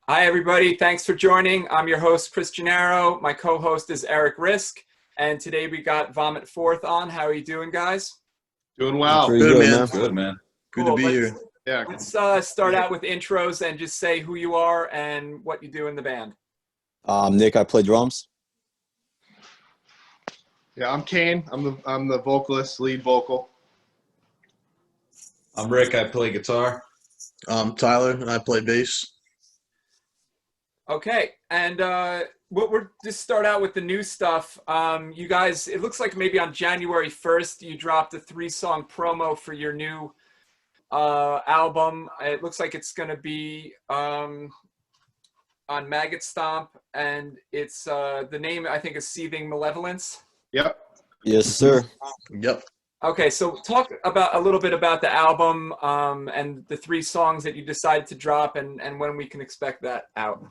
Hi, everybody. Thanks for joining. I'm your host, Chris Gennaro. My co-host is Eric Rizk. And today we got Vomit Fourth on. How are you doing, guys? Doing well. Pretty good, man. Good, man. Good to Cool. be here. Yeah. Let's start out with intros and just say who you are and what you do in the band. Nick, I play drums. Yeah, I'm Kane. I'm the vocalist, lead vocal. I'm Rick. I play guitar. Tyler, and I play bass. Okay, and we're just start out with the new stuff. You guys, it looks like maybe on January 1st you dropped a 3-song promo for your new album. It looks like it's going to be on Maggot Stomp, and it's the name I think is Seething Malevolence. Yep. Yes, sir. Yep. Okay, so talk about a little bit about the album and the 3 songs that you decided to drop, and when we can expect that out.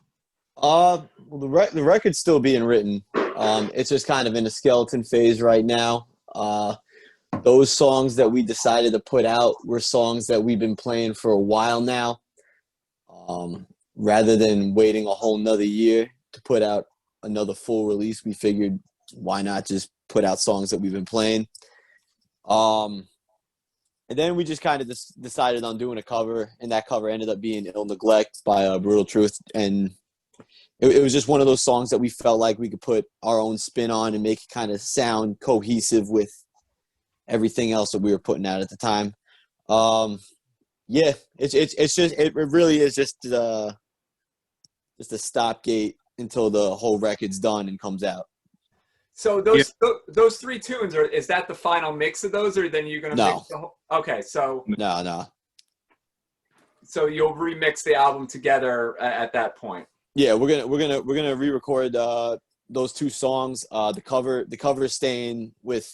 Well, the record's still being written. It's just kind of in a skeleton phase right now. Those songs that we decided to put out were songs that we've been playing for a while now. Rather than waiting a whole nother year to put out another full release, we figured why not just put out songs that we've been playing. And then we just kind of decided on doing a cover, and that cover ended up being Ill Neglect by Brutal Truth. And it was just one of those songs that we felt like we could put our own spin on and make it kind of sound cohesive with everything else that we were putting out at the time. Yeah, it really is just a stopgate until the whole record's done and comes out. So those 3 tunes, is that the final mix of those, or then you're gonna mix the whole? Okay, so No. So you'll remix the album together at that point. Yeah, we're gonna re-record those 2 songs. The cover is staying with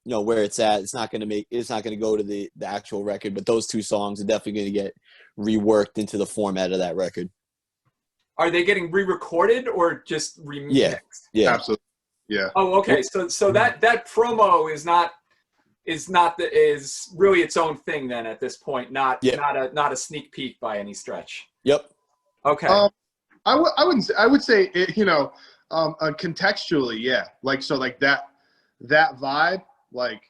where it's at. It's not gonna go to the actual record, but those 2 songs are definitely gonna get reworked into the format of that record. Are they getting re-recorded or just remixed? Yeah, Absolutely. Yeah. Oh, okay. So that promo is really its own thing then at this point, not a sneak peek by any stretch. Yep. Okay. I would say it, contextually, yeah. Like that vibe, like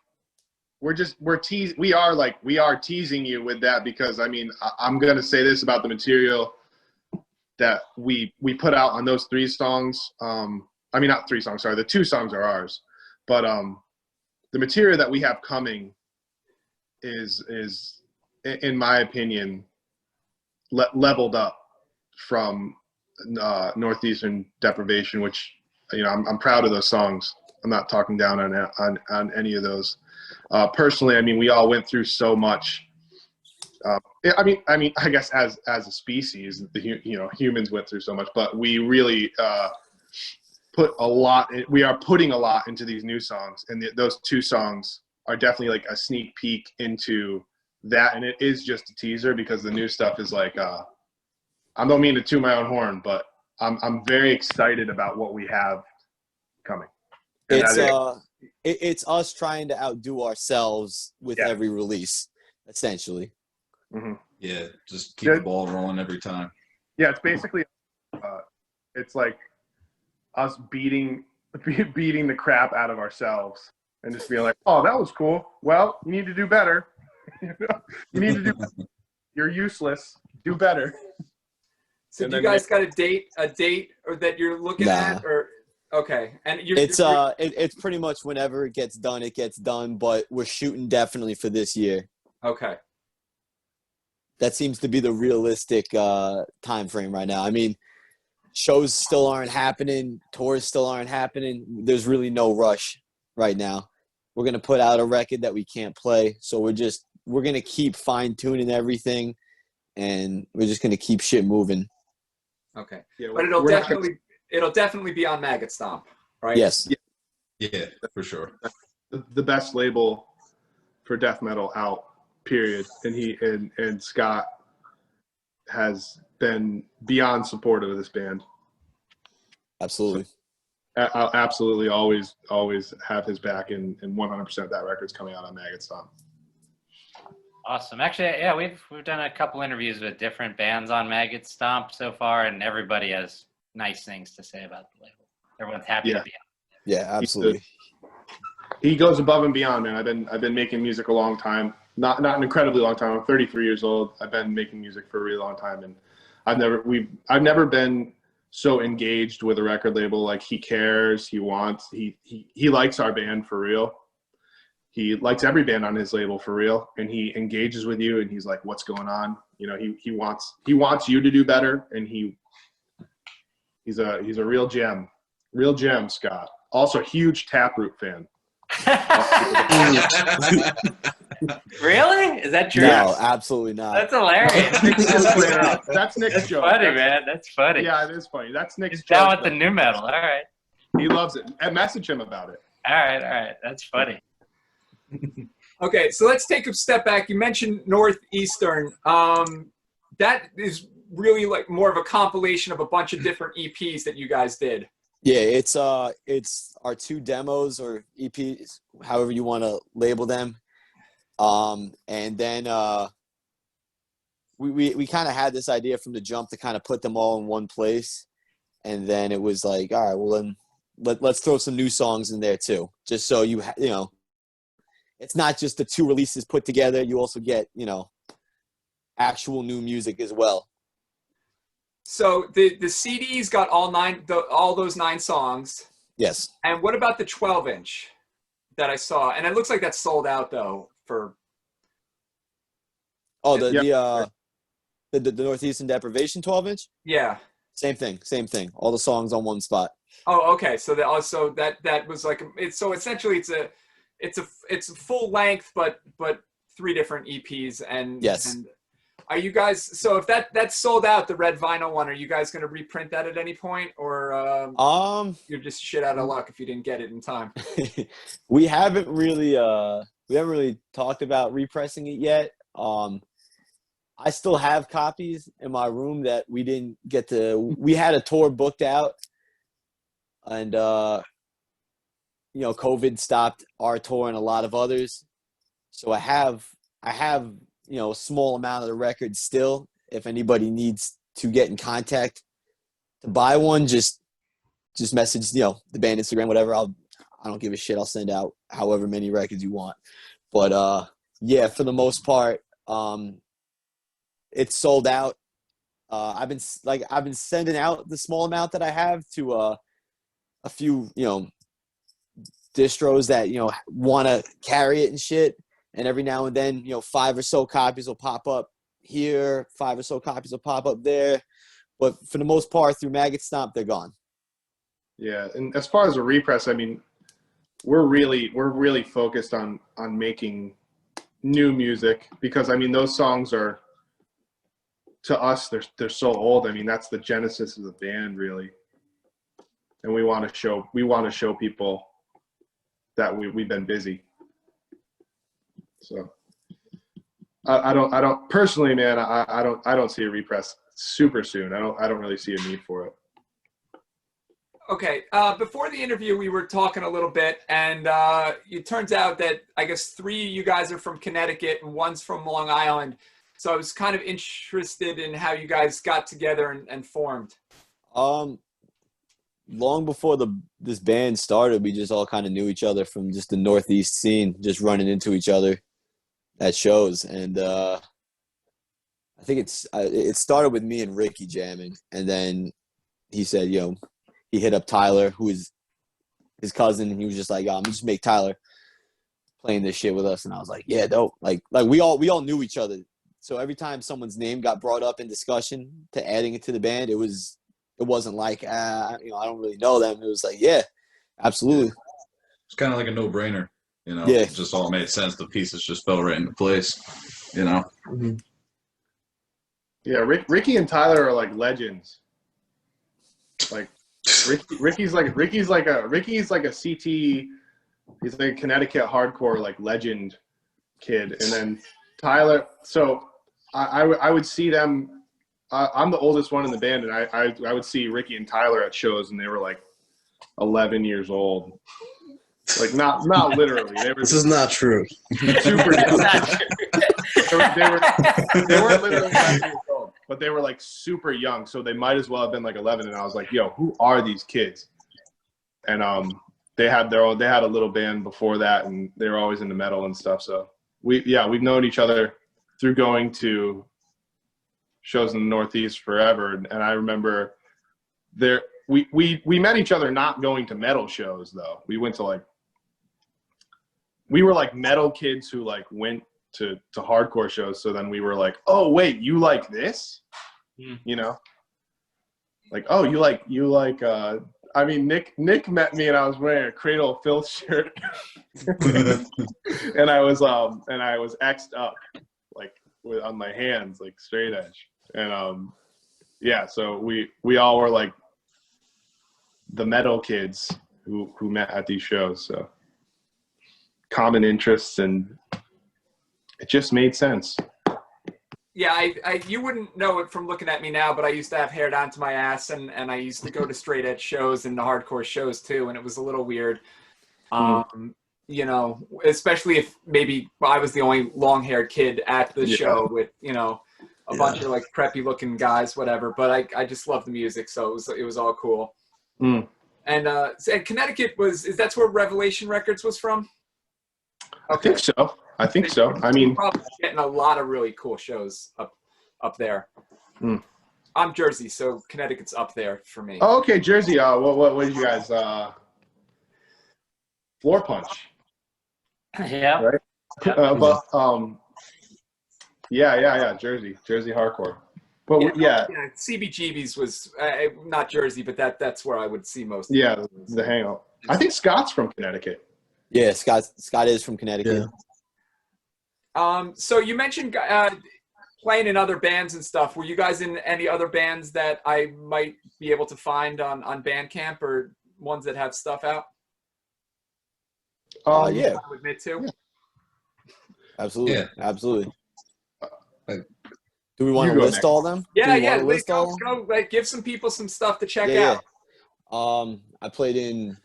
we are teasing you with that, because I mean I'm gonna say this about the material that we put out on those 3 songs. I mean, not 3 songs, sorry. The 2 songs are ours, but the material that we have coming is in my opinion leveled up from Northeastern Deprivation, which I'm proud of those songs. I'm not talking down on any of those. Personally, I mean, we all went through so much. I mean, I guess as a species, humans went through so much, but we really we are putting a lot into these new songs, and those 2 songs are definitely like a sneak peek into that. And it is just a teaser, because the new stuff is like, I don't mean to toot my own horn, but I'm very excited about what we have coming. It's us trying to outdo ourselves with every release, essentially. Mm-hmm. Yeah, just keep the ball rolling every time. Yeah, it's basically it's like us beating the crap out of ourselves and just being like, oh, that was cool. Well, you need to do better. You need to do better. You're useless. Do better. So do you guys got a date or that you're looking at, or okay? And it's pretty much whenever it gets done, but we're shooting definitely for this year. Okay. That seems to be the realistic time frame right now. I mean, shows still aren't happening, tours still aren't happening. There's really no rush right now. We're gonna put out a record that we can't play, so we're gonna keep fine tuning everything, and we're just gonna keep shit moving. Okay, yeah, but it'll definitely be on Maggot Stomp, right? Yes. Yeah, for sure. The best label for death metal out, period. And Scott has been beyond supportive of this band. Absolutely. I'll absolutely always have his back, and 100% that record's coming out on Maggot Stomp. Awesome. Actually, yeah, we've done a couple interviews with different bands on Maggot Stomp so far, and everybody has nice things to say about the label. Everyone's happy to be on. Yeah, absolutely. He goes above and beyond, man. I've been making music a long time. Not an incredibly long time. I'm 33 years old. I've been making music for a really long time, and I've never been so engaged with a record label. Like, he cares, he likes our band for real. He likes every band on his label for real, and he engages with you, and he's like, what's going on? You know, he wants you to do better, and he's a real gem. Real gem, Scott. Also, huge Taproot fan. Really? Is that true? No, absolutely not. That's hilarious. That's Nick's joke. Funny, man. That's funny. Yeah, it is funny. That's Nick's He's joke. down with the new metal. All right. He loves it. And message him about it. All right. That's funny. Okay, so let's take a step back. You mentioned Northeastern. That is really like more of a compilation of a bunch of different EPs that you guys did. Yeah, it's our 2 demos or EPs, however you want to label them. And then we kind of had this idea from the jump to kind of put them all in one place, and then it was like, all right, well then let's throw some new songs in there too, just so you know, it's not just the 2 releases put together. You also get, you know, actual new music as well. So the CDs got all those 9 songs. Yes. And what about the 12-inch that I saw? And it looks like that's sold out though for. Oh, the Northeastern Deprivation 12-inch? Yeah. Same thing. All the songs on one spot. Oh, okay. So that was like so essentially it's a full length, but 3 different EPs and yes. And are you guys, so if that's sold out, the red vinyl one, are you guys going to reprint that at any point, or you're just shit out of luck if you didn't get it in time? we haven't really talked about repressing it yet. I still have copies in my room that we didn't get to. We had a tour booked out, and you know, COVID stopped our tour and a lot of others. So I have you know, a small amount of the record still. If anybody needs to get in contact to buy one, just message, you know, the band Instagram, whatever. I don't give a shit. I'll send out however many records you want. But yeah, for the most part, it's sold out. I've been sending out the small amount that I have to a few, you know, distros that, you know, want to carry it and shit. And every now and then, you know, 5 or so copies will pop up here, 5 or so copies will pop up there. But for the most part, through Maggot Stomp, they're gone. Yeah, and as far as a repress, I mean, we're really focused on making new music, because I mean, those songs are, to us, they're so old. I mean, that's the genesis of the band, really. And we want to show people that we've been busy. So I don't personally, man. I don't see a repress super soon. I don't really see a need for it. Okay. Before the interview, we were talking a little bit, and it turns out that I guess 3 of you guys are from Connecticut and 1's from Long Island. So I was kind of interested in how you guys got together and formed. Long before this band started, we just all kind of knew each other from just the Northeast scene, just running into each other at shows. And I think it started with me and Ricky jamming, and then he said, you know, he hit up Tyler, who is his cousin, and he was just like, I'm just make Tyler playing this shit with us. And I was like, yeah, dope. Like we all knew each other. So every time someone's name got brought up in discussion to adding it to the band, it wasn't like, you know, I don't really know them. It was like, yeah, absolutely. It's kind of like a no-brainer, you know. Yeah. It just all made sense. The pieces just fell right into place, you know. Mm-hmm. Yeah, Ricky and Tyler are like legends. Like Ricky's like a CT. He's like a Connecticut hardcore like legend kid, and then Tyler. So I would see them. I'm the oldest one in the band, and I would see Ricky and Tyler at shows, and they were like 11 years old. Like not literally. They were this is not true. Super young. they weren't literally 11 years old, but they were like super young, so they might as well have been like 11. And I was like, yo, who are these kids? And they had a little band before that, and they were always into metal and stuff. So we've known each other through going to shows in the Northeast forever. And I remember we met each other not going to metal shows though. We went to we were like metal kids who like went to hardcore shows. So then we were like, oh wait, you like this? You know? Like, oh, you like I mean, Nick met me and I was wearing a Cradle of Filth shirt. and I was X'd up like on my hands, like straight edge. And so we all were like the metal kids who met at these shows. So common interests, and it just made sense. Yeah, you wouldn't know it from looking at me now, but I used to have hair down to my ass, and I used to go to straight edge shows and the hardcore shows too, and it was a little weird. You know, especially if maybe I was the only long-haired kid at the show with, you know, a bunch of like preppy looking guys, whatever. But I just love the music, so it was all cool. And Connecticut that's where Revelation Records was from? Okay. I think so. I mean, probably getting a lot of really cool shows up there. I'm Jersey, so Connecticut's up there for me. Oh, okay, Jersey. What did you guys? Floor Punch. Yeah. Right. Jersey hardcore. But CBGB's was not Jersey, but that's where I would see most. Yeah, the hangout. I think Scott's from Connecticut. Yeah, Scott is from Connecticut. Yeah. So you mentioned playing in other bands and stuff. Were you guys in any other bands that I might be able to find on Bandcamp, or ones that have stuff out? Yeah. I would admit to. Yeah. Absolutely. Yeah. Absolutely. Do we want to list all of them? Yeah. Go, give some people some stuff to check out. Yeah. I played in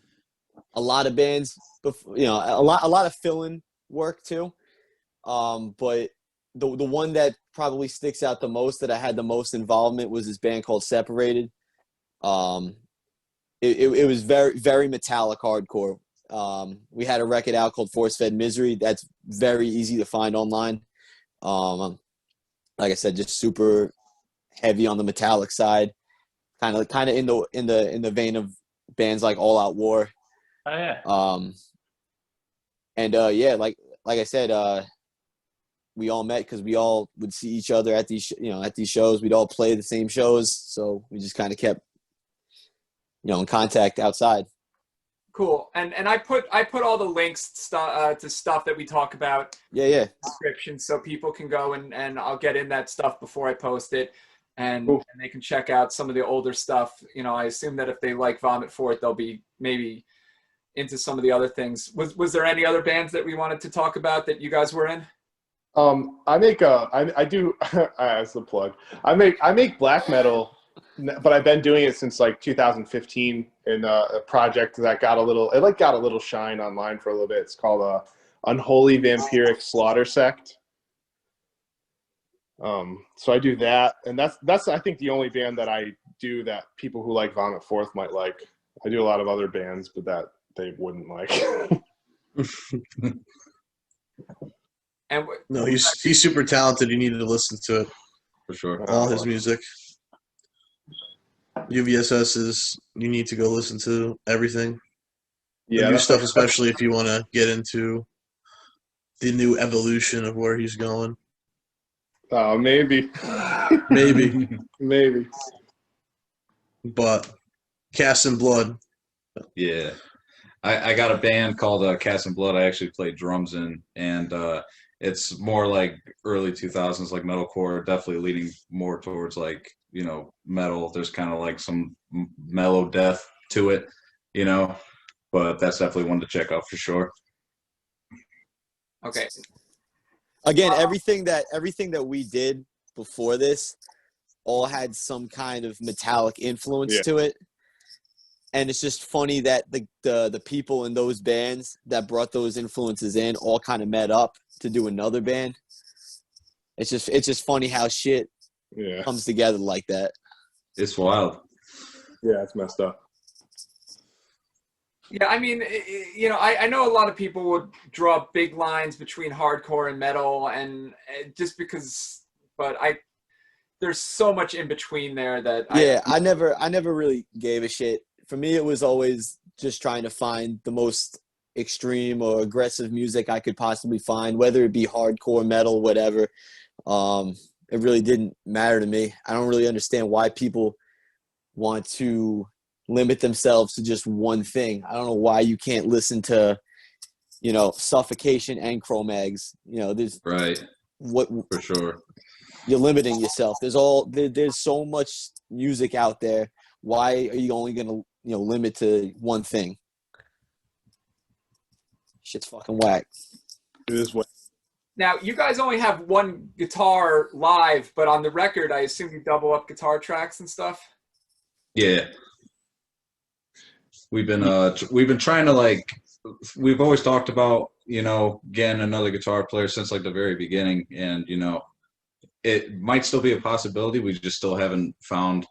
a lot of bands before, you know, a lot of fill-in work too. But the one that probably sticks out the most, that I had the most involvement, was this band called Separated. It was very, very metallic hardcore. We had a record out called Force Fed Misery. That's very easy to find online. Like I said, just super heavy on the metallic side, kind of in the vein of bands like All Out War. Oh yeah. Like I said, we all met because we all would see each other at these shows. We'd all play the same shows, so we just kind of kept, you know, in contact outside. Cool. And I put all the links to stuff that we talk about. Yeah. Description, so people can go and I'll get in that stuff before I post it, and they can check out some of the older stuff. You know, I assume that if they like Vomit Forth, they'll be maybe into some of the other things. Was there any other bands that we wanted to talk about that you guys were in? I do as the plug. I make black metal, but I've been doing it since like 2015 in a project that got a little shine online for a little bit. It's called Unholy Vampiric Slaughter Sect. So I do that, and that's I think the only band that I do that people who like Vomit Forth might like. I do a lot of other bands, but that they wouldn't like. And no, he's super talented. You need to listen to it For sure. all his music. UVSS you need to go listen to everything. Yeah, the new stuff, especially if you want to get into the new evolution of where he's going. Oh, maybe. Maybe. But Cast in Blood. Yeah. I got a band called Cast in Blood I actually played drums in, and it's more like early 2000s, like metalcore, definitely leaning more towards like, you know, metal. There's kind of like some mellow death to it, you know, but that's definitely one to check out for sure. Okay. Again, everything that we did before this all had some kind of metallic influence to it. And it's just funny that the people in those bands that brought those influences in all kind of met up to do another band. It's just funny how shit Yeah. comes together like that. It's wild. Yeah, it's messed up. Yeah, I mean, you know, I know a lot of people would draw big lines between hardcore and metal, and just because, but there's so much in between there that I never really gave a shit. For me, it was always just trying to find the most extreme or aggressive music I could possibly find, whether it be hardcore, metal, whatever. It really didn't matter to me. I don't really understand why people want to limit themselves to just one thing. I don't know why you can't listen to, you know, Suffocation and Cro-Mags. You know, there's Right. what For sure. you're limiting yourself. There's so much music out there. Why are you only gonna, you know, limit to one thing? Shit's fucking whack. It is what. Now, you guys only have one guitar live, but on the record, I assume you double up guitar tracks and stuff. Yeah. We've been trying to, like, we've always talked about, you know, getting another guitar player since like the very beginning, and you know, it might still be a possibility. We just still haven't found,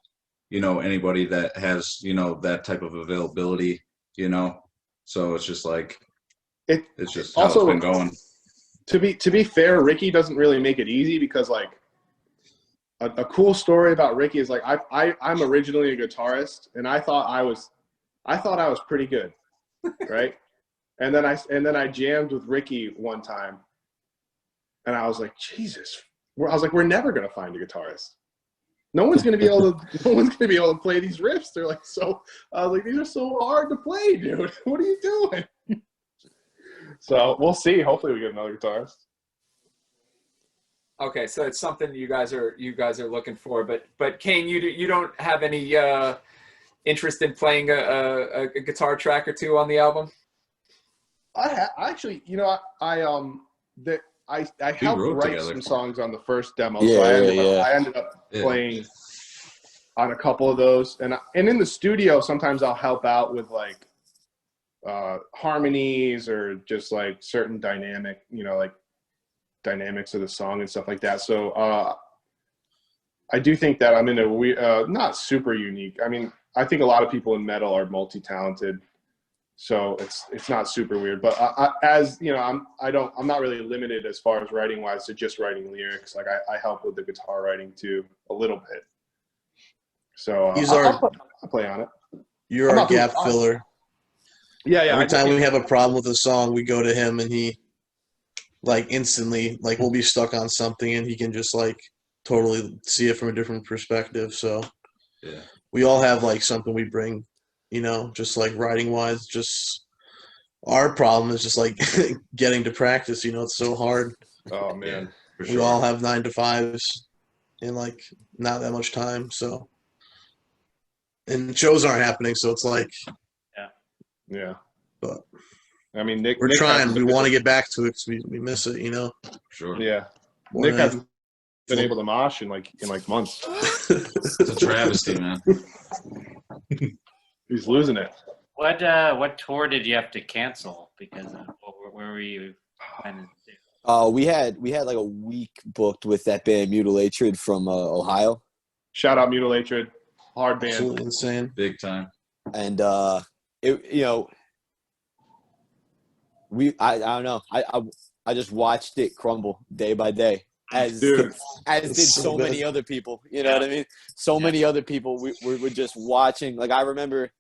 you know, anybody that has, you know, that type of availability, you know. So it's just like it's just how also, it's been going. To be fair, Ricky doesn't really make it easy because like a cool story about Ricky is like I'm originally a guitarist and I thought I was pretty good, right? and then I jammed with Ricky one time, and I was like, Jesus, I was like, we're never gonna find a guitarist. No one's gonna be able to play these riffs. They're like so. I was like, these are so hard to play, dude. What are you doing? So we'll see. Hopefully, we get another guitarist. Okay, so it's something you guys are looking for, but Kane, you don't have any interest in playing a guitar track or two on the album? I actually, you know, I helped wrote write together. some songs on the first demo, Yeah, so yeah. I ended up playing on a couple of those, and in the studio sometimes I'll help out with like harmonies or just like certain dynamics of the song and stuff like that. So I do think that I'm in a not super unique. I mean, I think a lot of people in metal are multi-talented, so it's not super weird. But as you know, I'm not really limited as far as writing wise to just writing lyrics. Like I help with the guitar writing too a little bit. So I'll play on it. You're our gap filler. Yeah. Every time we have a problem with a song, we go to him, and he, like, instantly, like, we'll be stuck on something, and he can just, like, totally see it from a different perspective. So Yeah. we all have, like, something we bring, you know, just, like, writing-wise. Just our problem is just, like, getting to practice, you know. It's so hard. Oh, man. For We sure. all have 9-to-5s and, like, not that much time, so. And shows aren't happening, so it's like. Yeah. But I mean, Nick. We're trying. We want to get back to it because we miss it, you know. Sure. Yeah. More Nick than hasn't been able to mosh in like months. It's a travesty, man. He's losing it. What tour did you have to cancel because of where were you planning to do? We had like a week booked with that band Mutilatred from Ohio, Shout out Mutilatred, hard band. Absolutely insane. Big time. and you know, I don't know, I just watched it crumble day by day as Dude, did so so many good. other people. You know what I mean? So many other people we were just watching. Like I remember,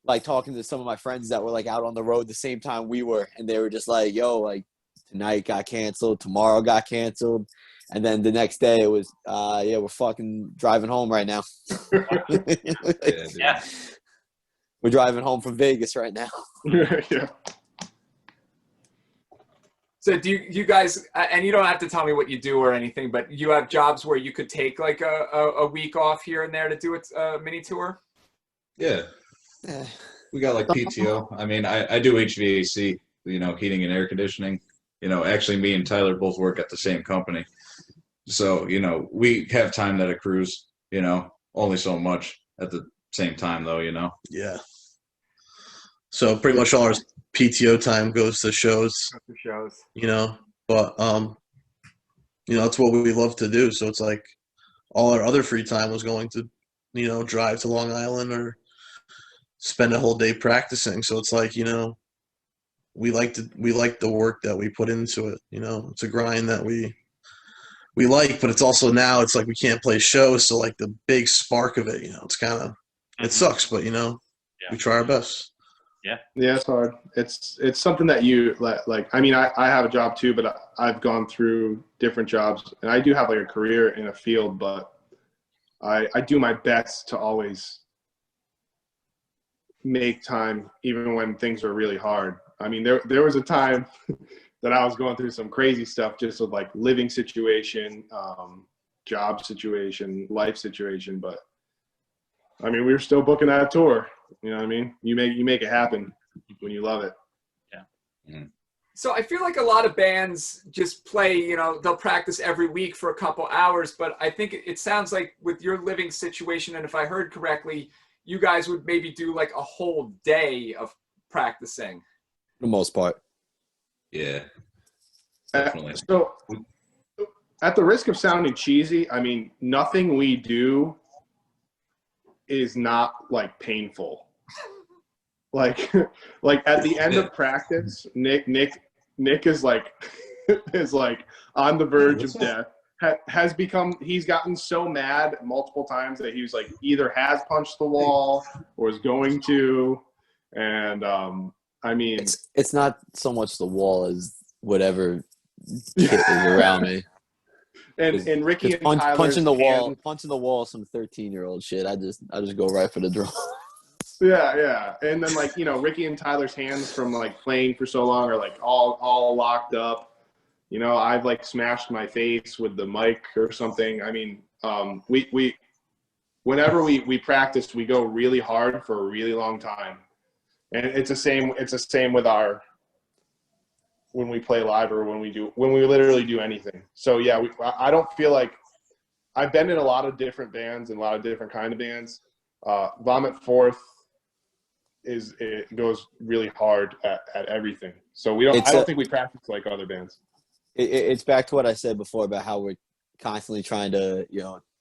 like talking to some of my friends that were like out on the road the same time we were, and they were just like, "Yo, like tonight got canceled, tomorrow got canceled." And then the next day it was, yeah, we're fucking driving home right now. Yeah. We're driving home from Vegas right now. yeah. So do you guys, and you don't have to tell me what you do or anything, but you have jobs where you could take like a week off here and there to do a mini tour? Yeah. We got like PTO. I mean, I do HVAC, you know, heating and air conditioning. You know, actually me and Tyler both work at the same company. So, you know, we have time that accrues, you know, only so much at the same time though, you know. Yeah. So pretty much all our PTO time goes to shows, For shows. you know. But it's what we love to do. So it's like all our other free time was going to, drive to Long Island or spend a whole day practicing. So it's like, we like the work that we put into it. It's a grind that we like, but it's also now it's like we can't play shows. So like the big spark of it, it's kind of, it sucks, but we try our best. Yeah, it's hard. It's something that you like. I mean, I have a job too, but I've gone through different jobs, and I do have like a career in a field, but I do my best to always make time, even when things are really hard. I mean, there was a time that I was going through some crazy stuff, just with like living situation, job situation, life situation, but I mean, we were still booking that tour. You know what I mean? You make it happen when you love it. Yeah. Mhm. So I feel like a lot of bands just play, they'll practice every week for a couple hours, but I think it sounds like with your living situation, and if I heard correctly, you guys would maybe do like a whole day of practicing. For the most part. Yeah, definitely. So at the risk of sounding cheesy, I mean, nothing we do is not like painful. Like at the end of practice, Nick is like on the verge of death. He's gotten so mad multiple times that he was like either has punched the wall or is going to, and I mean, It's not so much the wall as whatever shit is around me. and Ricky and Tyler's punching the hands, wall, some 13-year-old shit. I just go right for the draw. yeah, and then like Ricky and Tyler's hands from like playing for so long are like all locked up. I've like smashed my face with the mic or something. I mean, we whenever we practice, we go really hard for a really long time, and it's the same with when we play live or when we literally do anything. So yeah, I don't feel like I've been in a lot of different bands and a lot of different kind of bands. Vomit Forth it goes really hard at everything. So I don't think we practice like other bands. It's back to what I said before about how we're constantly trying to,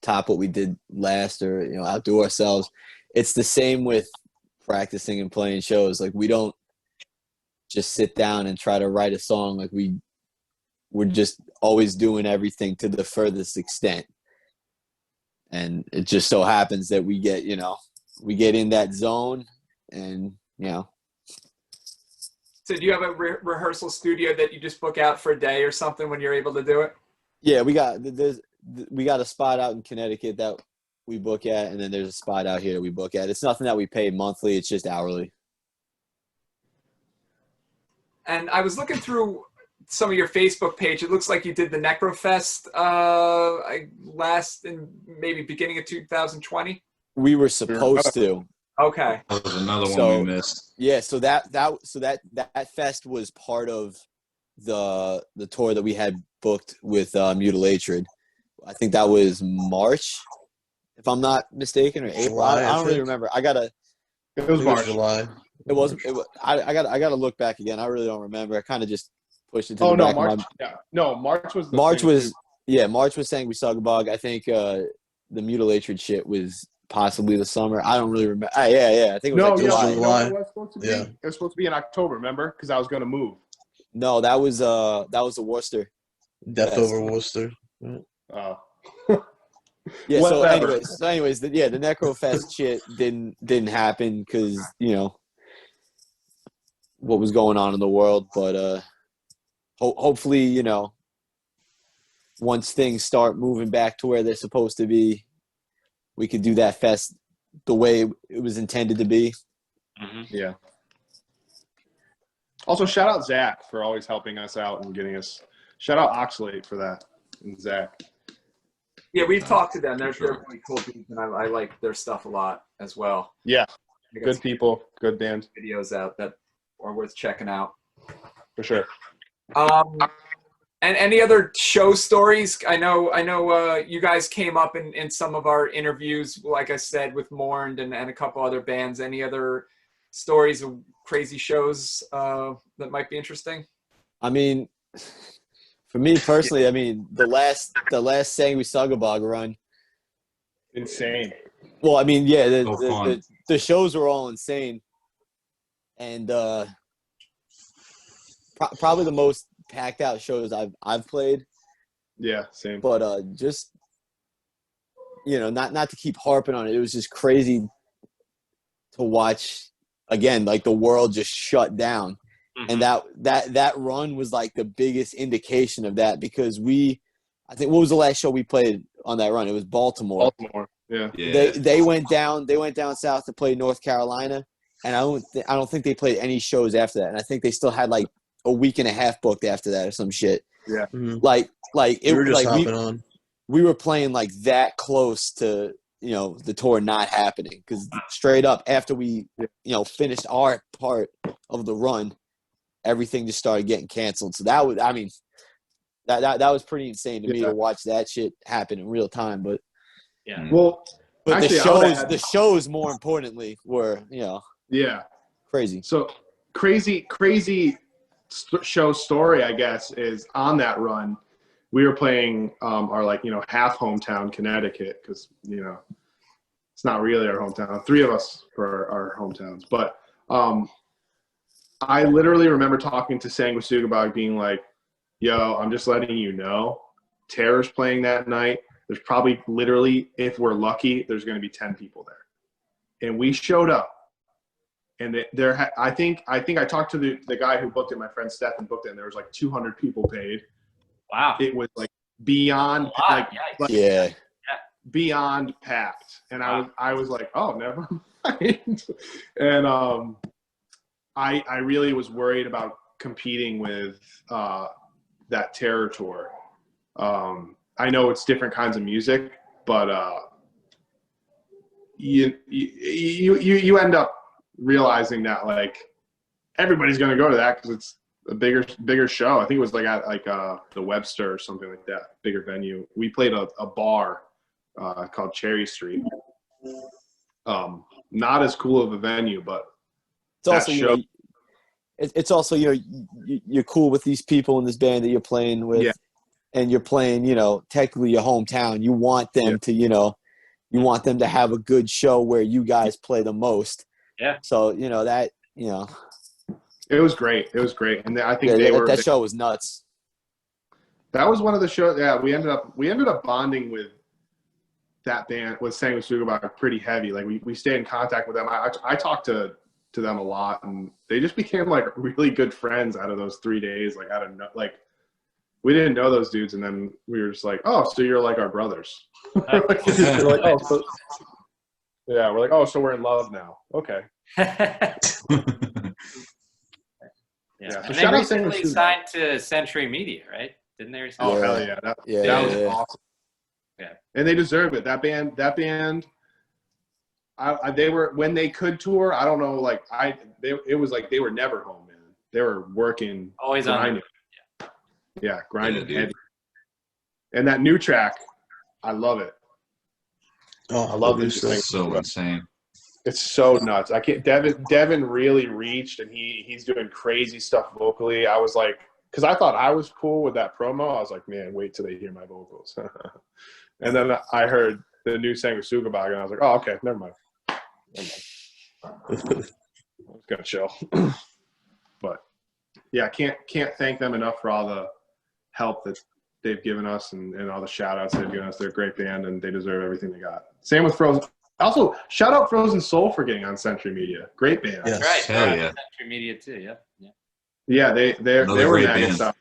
top what we did last or, outdo ourselves. It's the same with practicing and playing shows. Like, we don't just sit down and try to write a song. Like, we're just always doing everything to the furthest extent. And it just so happens that we get in that zone and, So do you have a rehearsal studio that you just book out for a day or something when you're able to do it? Yeah, we got a spot out in Connecticut that we book at, and then there's a spot out here that we book at. It's nothing that we pay monthly; it's just hourly. And I was looking through some of your Facebook page. It looks like you did the Necrofest last in maybe beginning of 2020. We were supposed to. Okay. That was another one we missed. Yeah, so that fest was part of the tour that we had booked with Mutilatred. I think that was March, if I'm not mistaken, or April. July, I don't really remember. It was March. July. It wasn't. I got to look back again. I really don't remember. I kind of just pushed it to Oh the no, back March. of my. Yeah, no, March was. March was March was saying we suck a bug. I think the Mutilatred shit was possibly the summer. I don't really remember. Yeah. I think it was like July. July. It was supposed to be. Yeah. It was supposed to be in October. Remember? Because I was going to move. No, that was the Worcester. Death over Worcester. Oh. Yeah. Whatever. So anyways, the Necrofest shit didn't happen because what was going on in the world. But hopefully, once things start moving back to where they're supposed to be, we could do that fest the way it was intended to be. Mm-hmm. Yeah. Also, shout out Zach for always helping us out and getting us. Shout out Oxalate for that and Zach. Yeah, we've talked to them. They're really cool dudes, and I like their stuff a lot as well. Yeah. They got Good some people. Good band. videos out that are worth checking out. For sure. And any other show stories? I know you guys came up in some of our interviews, like I said, with Mourned and a couple other bands. Any other stories of crazy shows that might be interesting? I mean, For me personally, I mean, the last Sangui Sagabog run. Insane. Well, I mean, yeah, So fun. the shows were all insane, and probably the most packed out shows I've played. Yeah, same. But just not to keep harping on it, it was just crazy to watch again, like the world just shut down. And that run was like the biggest indication of that, because I think, what was the last show we played on that run? It was Baltimore. Yeah. They went down south to play North Carolina, and I don't think they played any shows after that. And I think they still had like a week and a half booked after that or some shit. Yeah. Mhm. Like it We were just like hopping on. we were playing like that close to the tour not happening, because straight up after we finished our part of the run, everything just started getting canceled. So that was, I mean, that was pretty insane to me to watch that shit happen in real time. But Well, but actually, the shows more importantly were crazy. So crazy show story, I guess, is on that run. We were playing our half hometown, Connecticut, because it's not really our hometown. 3 of us for our hometowns, but I literally remember talking to Sanguisugabog being like, "Yo, I'm just letting you know, Terror's playing that night. There's probably literally, if we're lucky, there's going to be 10 people there." And we showed up. And I think I talked to the guy who booked it, my friend Stephen booked it, and there was like 200 people paid. Wow. It was like beyond beyond packed. And I was like, "Oh, never mind." And I really was worried about competing with that Terror tour. I know it's different kinds of music, but you end up realizing that like everybody's going to go to that because it's a bigger show. I think it was like at the Webster or something like that, bigger venue. We played a bar called Cherry Street. Not as cool of a venue, but it's also you're cool with these people in this band that you're playing with, and you're playing technically your hometown. You want them to you want them to have a good show where you guys play the most. Yeah. So it was great. It was great, and I think that show was nuts. That was one of the shows. Yeah, we ended up bonding with that band, with Sanguisugabog, pretty heavy. Like we stayed in contact with them. I talked to them a lot, and they just became like really good friends out of those 3 days. Like I don't know, like we didn't know those dudes, and then we were just like, "Oh, so you're like our brothers." We're like, "Oh, yeah." We're like, "Oh, so we're in love now." Okay. Yeah. So And shout they out recently Sanguisugabog. signed to Century Media, right? Didn't they recently? Oh hell yeah! That was awesome. Yeah. And they deserve it. That band. They were, when they could tour. I don't know. Like it was like they were never home, man. They were working, Always grinding. on. Yeah, grinding Yeah, heavy. And that new track, I love it. Oh, I love this this thing. It's so insane. It's so nuts. I can't. Devin really reached, and he's doing crazy stuff vocally. I was like, because I thought I was cool with that promo. I was like, man, wait till they hear my vocals. And then I heard the new Sanguisugabog, and I was like, oh, okay, never mind. I was gonna chill. But yeah, can't thank them enough for all the help that they've given us and all the shout outs they've given us. They're a great band, and they deserve everything they got. Same with Frozen. Also, shout out Frozen Soul for getting on Century Media. Great band. Yes. Right. Hell They're on yeah. Century Media too. Yep. Yeah. Yeah, they Another were great Maggot band. Stomp.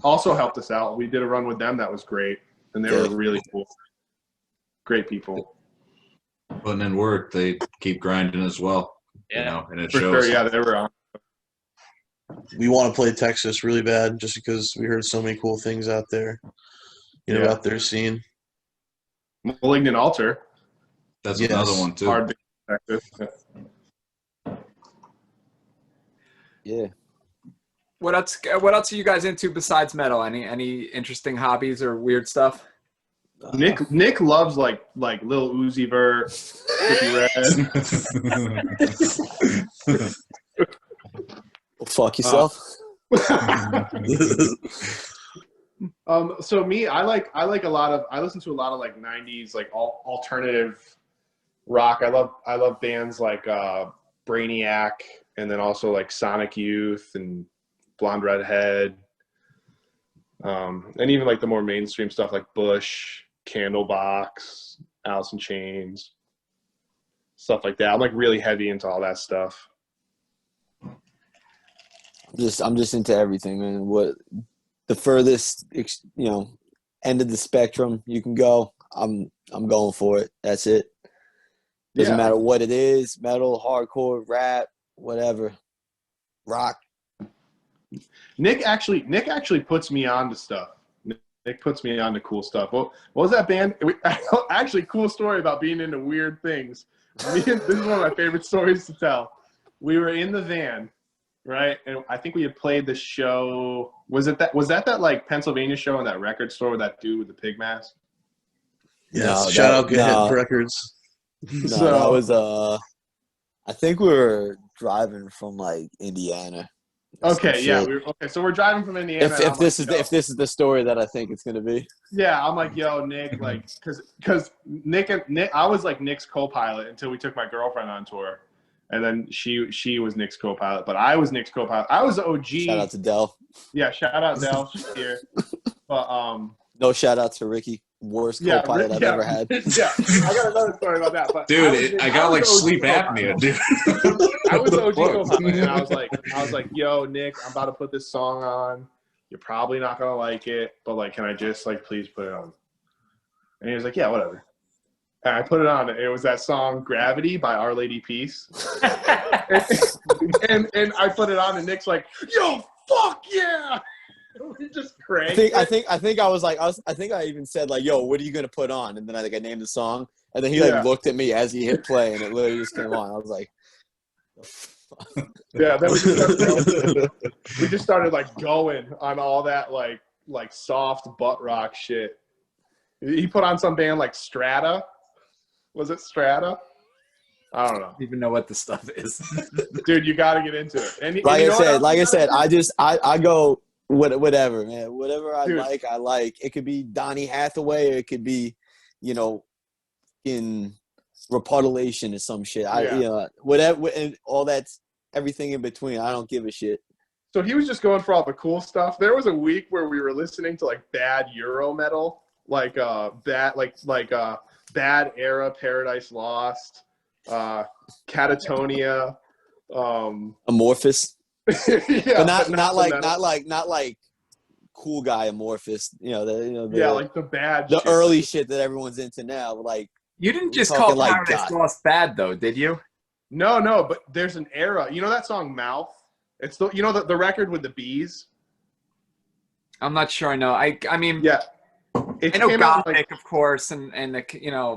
Also helped us out. We did a run with them that was great, and they were really cool. Great people. Putting in work, they keep grinding as well. Yeah. And it For shows. sure, yeah, they were on. We want to play Texas really bad just because we heard so many cool things out there, about their scene. Malignant Altar. That's Yes. another one too. Hard to Texas. Yeah. What else are you guys into besides metal? Any interesting hobbies or weird stuff? Nick loves like Lil Uzi Vert, Trippie Red. Well, fuck yourself. So me, I listen to a lot of like '90s like alternative rock. I love bands like Brainiac, and then also like Sonic Youth and Blonde Redhead, and even like the more mainstream stuff like Bush, Candlebox, Alice in Chains, stuff like that. I'm like really heavy into all that stuff. I'm just into everything, man. What the furthest, end of the spectrum you can go, I'm going for it. That's it. Doesn't matter what it is, metal, hardcore, rap, whatever, rock. Nick actually puts me on to stuff. Nick puts me on to cool stuff. What was that band? Actually, cool story about being into weird things. This is one of my favorite stories to tell. We were in the van, right? And I think we had played the show. Was that like Pennsylvania show in that record store with that dude with the pig mask? Yes. No, Shout out Get Hit Records. No, So, that was I think we were driving from like Indiana. Okay, yeah. So we're driving from Indiana. If this is the story that I think it's gonna be. Yeah, I'm like, yo, Nick, like, cause Nick, I was like Nick's co-pilot until we took my girlfriend on tour, and then she was Nick's co-pilot, but I was Nick's co-pilot. I was the OG. Shout out to Dell. Yeah, shout out Dell. She's here. But no shout out to Ricky. Worst co-pilot I've ever had. Yeah, I got another story about that. But dude, I got like sleep apnea, dude. I was the OG co-pilot, and I was like, yo, Nick, I'm about to put this song on. You're probably not gonna like it, but like, can I just like please put it on? And he was like, yeah, whatever. And I put it on. It was that song "Gravity" by Our Lady Peace. and I put it on, and Nick's like, yo, fuck yeah. We just cranked I think I even said like, yo, what are you gonna put on? And then I named the song, and then he looked at me as he hit play, and it literally just came on. I was like, yeah. Then we just started like going on all that like soft butt rock shit. He put on some band like Strata. Was it Strata? I don't know. I don't even know what the stuff is. Dude, you got to get into it. And like I said, I go. Whatever, man. Whatever I like, I like. It could be Donny Hathaway, or it could be, in Repuddlation or some shit. Whatever, and all that's everything in between. I don't give a shit. So he was just going for all the cool stuff. There was a week where we were listening to like bad Euro metal, like bad era Paradise Lost, Catatonia, Amorphous. Yeah, but not like cool guy Amorphous. Like the bad, the early shit that everyone's into now. Like you didn't just call like Paradise Lost bad though, did you? No, but there's an era. You know that song Mouth? It's the record with the bees. I'm not sure I know. I mean, yeah, I know Gomek, of course, and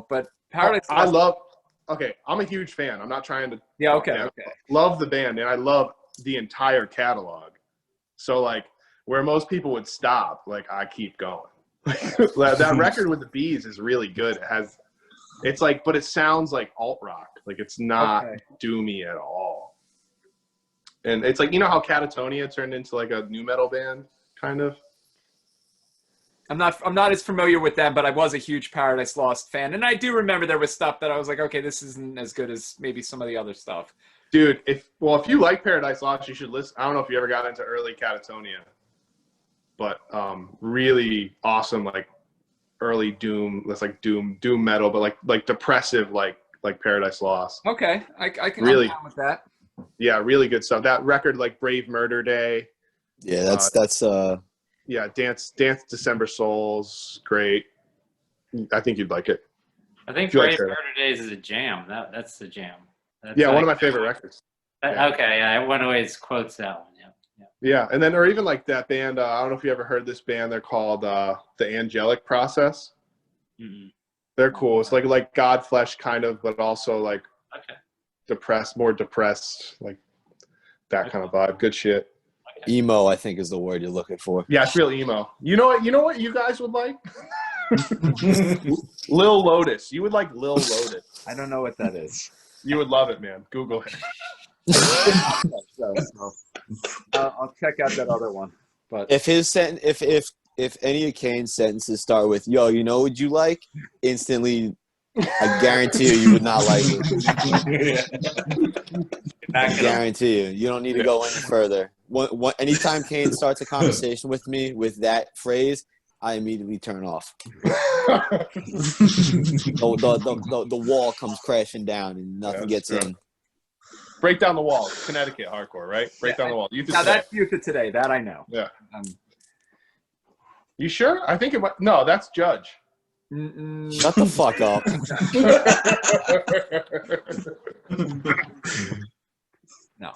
but Paradise Lost. I'm a huge fan. I'm not trying to. Yeah, okay. Love the band, and I love the entire catalog. So like, where most people would stop, like I keep going. That record with the bees is really good. But it sounds like alt rock. Like it's not doomy at all. And it's like, how Catatonia turned into like a new metal band, kind of. I'm not as familiar with them, but I was a huge Paradise Lost fan, and I do remember there was stuff that I was like, okay, this isn't as good as maybe some of the other stuff. Dude, if you like Paradise Lost, you should listen. I don't know if you ever got into early Catatonia, but really awesome, like early doom. That's like doom metal, but like depressive, like Paradise Lost. Okay, I can really down with that. Yeah, really good stuff. That record, like Brave Murder Day. Yeah, that's Yeah, Dance December Souls, great. I think you'd like it. I think Brave Murder Days is a jam. That's the jam. That's one of my favorite records. Okay, one always quotes that one. Yeah, and then or even like that band. I don't know if you ever heard this band. They're called the Angelic Process. Mm-hmm. They're cool. It's like Godflesh kind of, but also like more depressed, like that kind of vibe. Good shit. Emo, I think, is the word you're looking for. Yeah, it's real emo. You know what you guys would like? Lil Lotus. You would like Lil Lotus. I don't know what that is. You would love it, man. Google it. I'll check out that other one. But if if any of Kane's sentences start with "Yo, you know what you like," instantly, I guarantee you would not like it. I guarantee you. You don't need to go any further. Anytime Kane starts a conversation with me with that phrase, I immediately turn off. The wall comes crashing down and nothing gets in. Break down the wall. Connecticut hardcore, right? Break down the wall. Now that's Youth of Today. That I know. Yeah. You sure? I think it might. No, that's Judge. Shut the fuck up. No.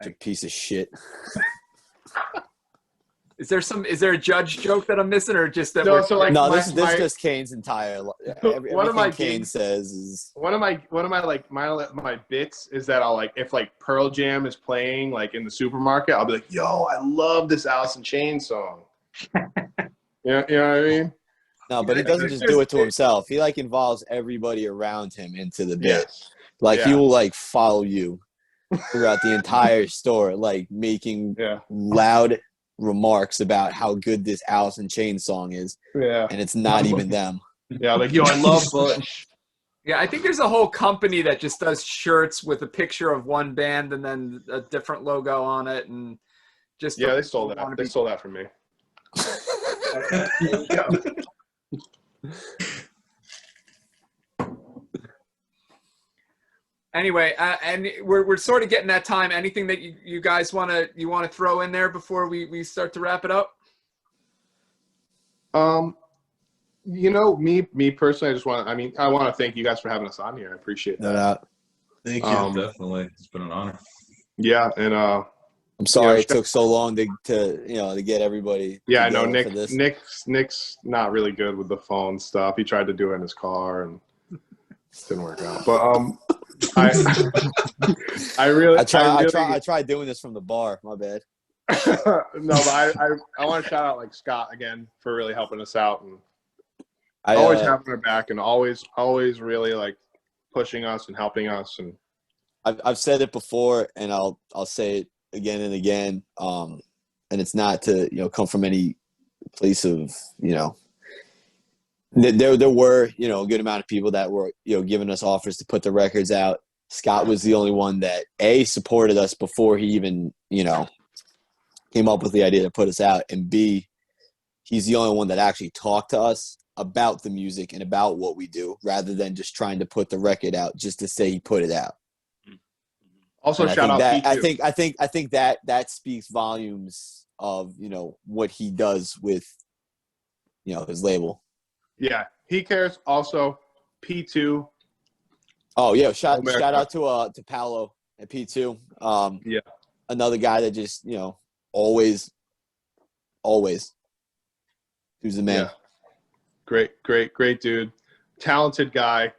You piece of shit. Is there a Judge joke that I'm missing, or just that? No, so like this is just Kane's entire. One of my Kane says is one of my my bits is that I'll like if like Pearl Jam is playing like in the supermarket, I'll be like, "Yo, I love this Alice in Chains song." You know what I mean? No, but he doesn't just do it to himself. He like involves everybody around him into the bit. Like he will like follow you throughout the entire store, like making loud remarks about how good this Alice in Chains song is. Yeah. And it's not even them. Yeah, like, yo, I love Bush. Yeah, I think there's a whole company that just does shirts with a picture of one band and then a different logo on it, and just they stole that. They stole that from me. Anyway, and we're sort of getting that time. Anything that you guys want to throw in there before we start to wrap it up? You know, me personally, I want to thank you guys for having us on here. I appreciate that. No doubt. Thank you. Definitely, it's been an honor. Yeah, and I'm sorry it took so long to get everybody. Yeah, I know Nick's not really good with the phone stuff. He tried to do it in his car and it didn't work out. But I tried doing this from the bar. My bad. No, but I want to shout out like Scott again for really helping us out and always having our back and always really like pushing us and helping us. And I've said it before and I'll say it again and again. And it's not to come from any place of there were a good amount of people that were giving us offers to put the records out. Scott was the only one that supported us before he even came up with the idea to put us out, and B, he's the only one that actually talked to us about the music and about what we do, rather than just trying to put the record out just to say he put it out. Also, shout out P2. I think that speaks volumes of what he does with his label. Yeah, he cares. Also, P2. Oh yeah, shout out to Paolo at P2. Yeah, another guy that just always who's the man. Yeah. Great dude, talented guy.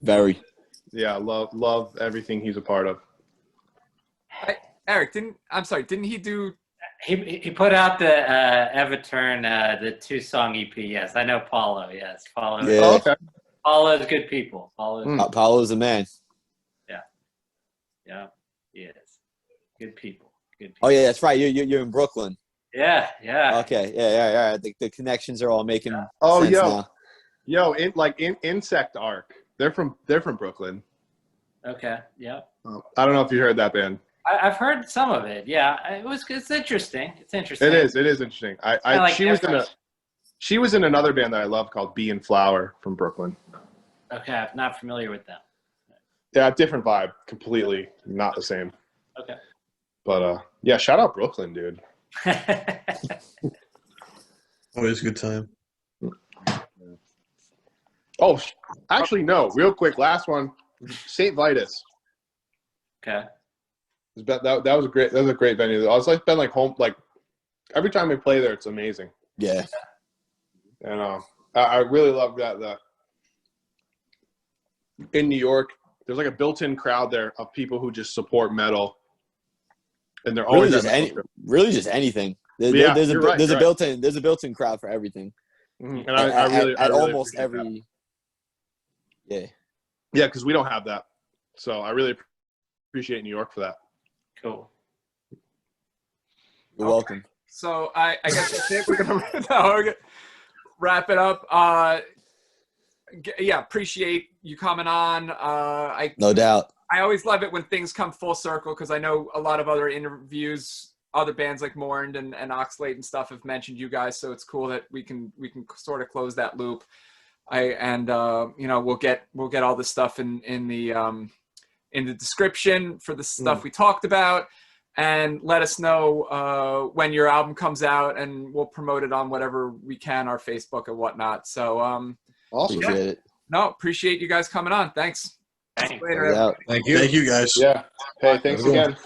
Very. Yeah, love everything he's a part of. Eric, didn't he do? He put out the Evaturn, the 2-song EP. Yes, I know Paulo. Yes, Paulo. Yeah. Oh, okay. Paulo's good people. Paulo's the man. Yeah, he is. Good people. Oh yeah, that's right. You're in Brooklyn. Yeah. Okay. Yeah. The connections are all making sense now. Insect Arc. They're from Brooklyn. Okay. Yeah. I don't know if you heard that band. I've heard some of it. Yeah, it's interesting. It's interesting. It is interesting. She was in another band that I love called Bee and Flower from Brooklyn. Okay, I'm not familiar with them. Yeah, different vibe, completely not the same. Okay. But yeah, shout out Brooklyn, dude. Always a good time. Oh, actually, no. Real quick, last one. St. Vitus. Okay. That was a great venue. I was been home every time we play there, it's amazing. Yeah. And I really love that in New York, there's like a built-in crowd there of people who just support metal, and they're always just anything. There's a built-in crowd for everything. Mm-hmm. And I really almost every. That. Yeah, because we don't have that, so I really appreciate New York for that. Cool. You're welcome. So I guess that's it. We're gonna wrap it up. Yeah, appreciate you coming on. No doubt. I always love it when things come full circle because I know a lot of other interviews, other bands like Mourned and Oxlade and stuff have mentioned you guys, so it's cool that we can sort of close that loop. You know, we'll get all this stuff in the description for the stuff we talked about, and let us know when your album comes out, and we'll promote it on whatever we can, our Facebook and whatnot. So Awesome. Appreciate it. no, appreciate you guys coming on. Thanks. Thanks. Later. No doubt. Thank you. Thank you guys. Yeah. Hey, thanks Have a good one. again.